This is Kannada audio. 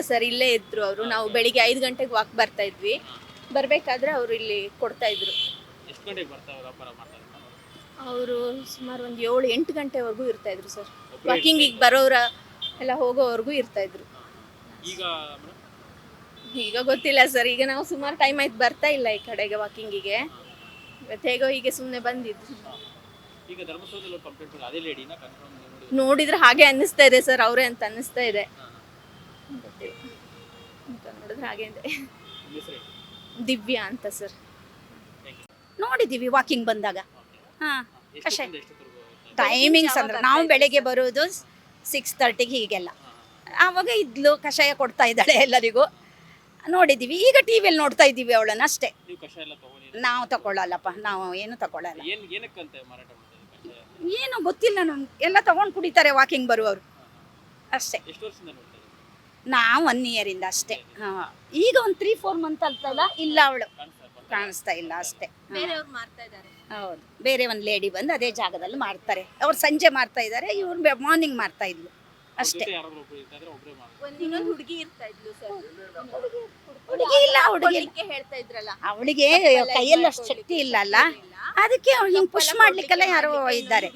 ಸರ್, ಇಲ್ಲೇ ಇದ್ರು ಅವರು. ನಾವು ಬೆಳಿಗ್ಗೆ 5 ಗಂಟೆಗೆ ವಾಕ್ ಬರ್ತಾ ಇದ್ವಿ. ಬರಬೇಕಾದ್ರೆ ಅವರು ಇಲ್ಲಿ ಕೊಡ್ತಾ ಇದ್ರು. ಎಷ್ಟು ಗಂಟೆಗೆ ಬರ್ತಾರೆ ವ್ಯಾಪಾರ ಮಾಡ್ತಾರೆ? ಅವರು ಸುಮಾರು ಒಂದು 7-8 ಗಂಟೆವರೆಗೂ ಇರ್ತಾ ಇದ್ರು ಸರ್. ವಾಕಿಂಗಿಗೆ ಬರೋರ ಎಲ್ಲ ಹೋಗೋವರೆಗೂ ಇರ್ತಾ ಇದ್ರು. ಈಗ ಈಗ ಗೊತ್ತಿಲ್ಲ ಸರ್, ಈಗ ನಾವು ಸುಮಾರು ಟೈಮ್ ಆಯ್ತು ಬರ್ತಾ ಇಲ್ಲ ಈ ಕಡೆಗೆ ವಾಕಿಂಗಿಗೆ. ಇವತ್ತು ಹೇಗೋ ಹೀಗೆ ಸುಮ್ಮನೆ ಬಂದಿದ್ದು. ಈಗ ಧರ್ಮಸ್ಥಳದಲ್ಲಿ ಕಂಪ್ಲೇಂಟ್ ಇಲ್ಲ, ಅದೇ ಲೇಡಿನ ಕನ್ಫರ್ಮ್ ನೋಡಿದ್ರೆ ಹಾಗೆ ಅನ್ನಿಸ್ತಾ ಇದೆ ಸರ್, ಅವರೇ ಅಂತ ಅನ್ನಿಸ್ತಾ ಇದೆ. ಗೊತ್ತಿಲ್ಲ ಅಂತ ನೋಡಿದ್ರೆ ಹಾಗೆ ಇದೆ. ದಿವ್ಯಾ ಅಂತ ಸರ್. ನೋಡಿದ್ದೀವಿ ವಾಕಿಂಗ್ ಬಂದಾಗ. ಹಾಂ, ಕಷಾಯ ಟೈಮಿಂಗ್ಸ್ ಅಂದ್ರೆ ನಾವು ಬೆಳಗ್ಗೆ ಬರೋದು 6:30 ಹೀಗೆಲ್ಲ. ಆವಾಗ ಇದ್ಲು ಕಷಾಯ ಕೊಡ್ತಾ ಇದ್ದಾಳೆ ಎಲ್ಲರಿಗೂ ನೋಡಿದ್ದೀವಿ. ಈಗ ಟಿ ವಿಯಲ್ಲಿ ನೋಡ್ತಾ ಇದ್ದೀವಿ ಅವಳನ್ನ ಅಷ್ಟೇ. ನೀವು ಕಷಾಯ ಎಲ್ಲ ತಗೊಂಡಿದ್ದೀರಾ? ನಾವು ತಗೊಳ್ಳಲ್ಲಪ್ಪ, ನಾವು ಏನು ತಗೊಳ್ಳಲ್ಲ. ಏನಕ್ಕಂತ ಮಾರಾಟ ಮಾಡ್ತಾರೆ ಕಷಾಯ? ಏನು ಗೊತ್ತಿಲ್ಲ ನಮ್ಗೆ. ಎಲ್ಲ ತಗೊಂಡು ಕುಡಿತಾರೆ ವಾಕಿಂಗ್ ಬರುವವರು ಅಷ್ಟೇ. ಎಷ್ಟು ವರ್ಷದಿಂದ ನೋಡ್ತಾ ಇದ್ದೀರಾ? ನಾವು 1 ಇಯರಿಂದ ಅಷ್ಟೇ. ಹಾಂ, ಈಗ ಒಂದು 3-4 ಮಂತ್ ಅಲ್ತಲ್ಲ, ಇಲ್ಲ ಅವಳು ಕಾಣಿಸ್ತಾ ಇಲ್ಲ ಅಷ್ಟೇ. ಬೇರೆಯವ್ರು ಮಾಡ್ತಾ ಇದ್ದಾರೆ. ಹೌದು, ಬೇರೆ ಒಂದು ಲೇಡಿ ಬಂದು ಅದೇ ಜಾಗದಲ್ಲಿ ಮಾಡ್ತಾರೆ. ಅವ್ರು ಸಂಜೆ ಮಾಡ್ತಾ ಇದ್ದಾರೆ, ಇವ್ರು ಮಾರ್ನಿಂಗ್ ಮಾಡ್ತಾ ಇದ್ಲು ಅಷ್ಟೇ. ಯಾರಾದ್ರೂ ಒಬ್ರು ಇರ್ತಾದ್ರೆ ಒಬ್ರೇ ಮಾಡ್ತಾರೆ. ಇನ್ನೊಂದು ಹುಡುಗಿ ಇರ್ತಾ ಇದ್ಲು ಸರ್. ಹುಡುಗಿ ಇಲ್ಲ, ಹುಡುಗಿ ಹೇಳ್ತಾ ಇದ್ರಲ್ಲ, ಅವಳಿಗೆ ಕೈಯಲ್ಲಿ ಅಷ್ಟು ಶಕ್ತಿ ಇಲ್ಲ ಅಲ್ಲ, ಅದಕ್ಕೆ ಅವ್ಳು ಹಿಂಗೆ ಪುಷ್ ಮಾಡ್ಲಿಕ್ಕೆಲ್ಲ ಯಾರೋ ಇದ್ದಾರೆ.